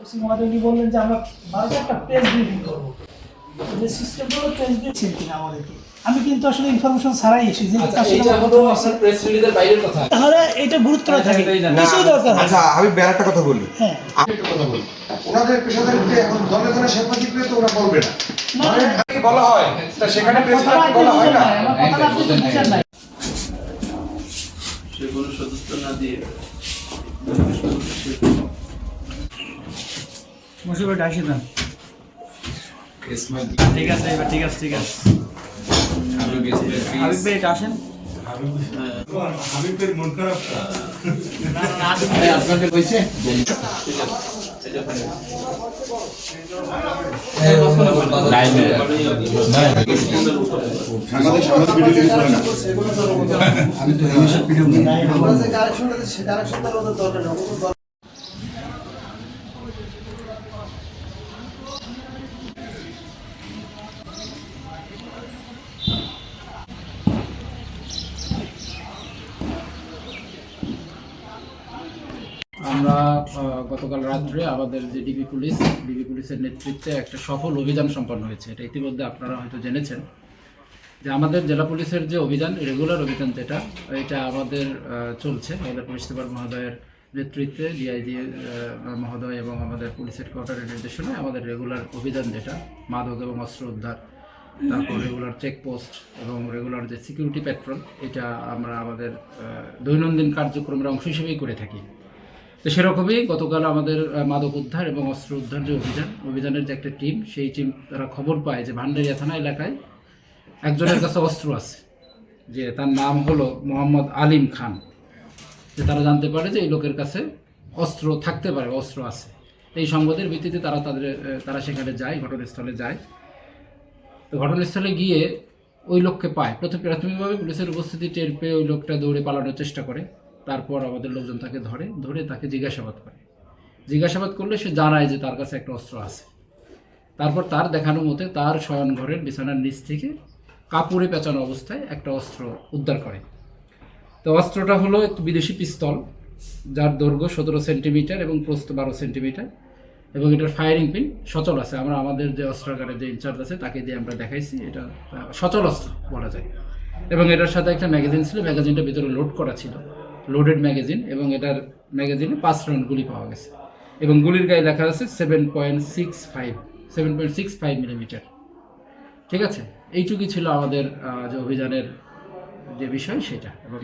OC মহোদয় উনি বললেন যে আমরা 12টা একটা প্রেস ব্রিফিং করবো, যে সিস্টেমগুলো প্রেস ব্রিফিং কিনা আমাদেরকে। আমি কিন্তু আসলে ইনফরমেশন ছাড়াই এসেছি যে প্রেস রিলিজের বাইরের কথা, তাহলে এটা গুরুত্ব থাকে, কিছুই দরকার। আচ্ছা আমি একটা কথা বলি, হ্যাঁ একটা কথা বলি, ওনাদের পেশাদারিত্বে এখন দলে দলে সাংবাদিক পেয়ে তো ওরা বলবে না, বলা হয় তা সেখানে প্রেস বলা হয় না। সে কোনো সদস্য না দিয়ে মুশিবত আসে না। ঠিক আছে এবার ঠিক আছে হাবিব ভাই এটা আসেন। হাবিবের মন খারাপ আপনাকে বলছে আমি তো এইসব ভিডিও আমরা যে কারেকশনটা দিচ্ছি সে কারেকশনটা ওদের দরকার না। আমরা গতকাল রাত্রে আমাদের যে ডিবি পুলিশের নেতৃত্বে একটা সফল অভিযান সম্পন্ন হয়েছে। এটা ইতিমধ্যে আপনারা হয়তো জেনেছেন যে আমাদের জেলা পুলিশের যে অভিযান, রেগুলার অভিযান যেটা, এটা আমাদের চলছে আমাদের পুলিশ সুপার মহোদয়ের নেতৃত্বে, ডিআইজি মহোদয় এবং আমাদের পুলিশ হেডকোয়ার্টারের নির্দেশনায় আমাদের রেগুলার অভিযান যেটা মাদক এবং অস্ত্র উদ্ধার, তারপর রেগুলার চেকপোস্ট এবং রেগুলার যে সিকিউরিটি পেট্রোল, এটা আমরা আমাদের দৈনন্দিন কার্যক্রমের অংশ হিসেবেই করে থাকি। তো সেরকমই গতকাল আমাদের মাদক উদ্ধার এবং অস্ত্র উদ্ধার যে অভিযানের যে একটা টিম, সেই টিম তারা খবর পায় যে ভান্ডারিয়া থানা এলাকায় একজনের কাছে অস্ত্র আছে, যে তার নাম হলো মোহাম্মদ আলিম খান। যে তারা জানতে পারে যে এই লোকের কাছে অস্ত্র থাকতে পারে, অস্ত্র আছে। এই সংবাদের ভিত্তিতে তারা সেখানে যায়, ঘটনাস্থলে যায়। তো ঘটনাস্থলে গিয়ে ওই লোককে পায়। প্রাথমিকভাবে পুলিশের উপস্থিতি টের পেয়ে ওই লোকটা দৌড়ে পালানোর চেষ্টা করে। তারপর আমাদের লোকজন তাকে ধরে তাকে জিজ্ঞাসাবাদ করলে সে জানায় যে তার কাছে একটা অস্ত্র আছে। তারপর তার দেখানো মতে তার শয়ন ঘরের বিছানার নিচ থেকে কাপড়ে পেঁচানো অবস্থায় একটা অস্ত্র উদ্ধার করে। তো অস্ত্রটা হলো একটি বিদেশি পিস্তল, যার দৈর্ঘ্য 17 সেন্টিমিটার এবং প্রস্থ 12 সেন্টিমিটার, এবং এটার ফায়ারিং পিন সচল আছে। আমরা আমাদের যে অস্ত্রাগারের যে ইনচার্জ আছে তাকে দিয়ে আমরা দেখাইছি, এটা সচল অস্ত্র বলা যায়। এবং এটার সাথে একটা ম্যাগাজিন ছিল, ম্যাগাজিনটা ভিতরে লোড করা ছিল, লোডেড ম্যাগাজিন, এবং এটার ম্যাগাজিনে 5 রাউন্ড গুলি পাওয়া গেছে। এবং গুলির গায়ে লেখা আছে 7.65 মিলিমিটার। ঠিক আছে, এইটুকুই ছিল আমাদের যে অভিযানের যে বিষয় সেটা। এবং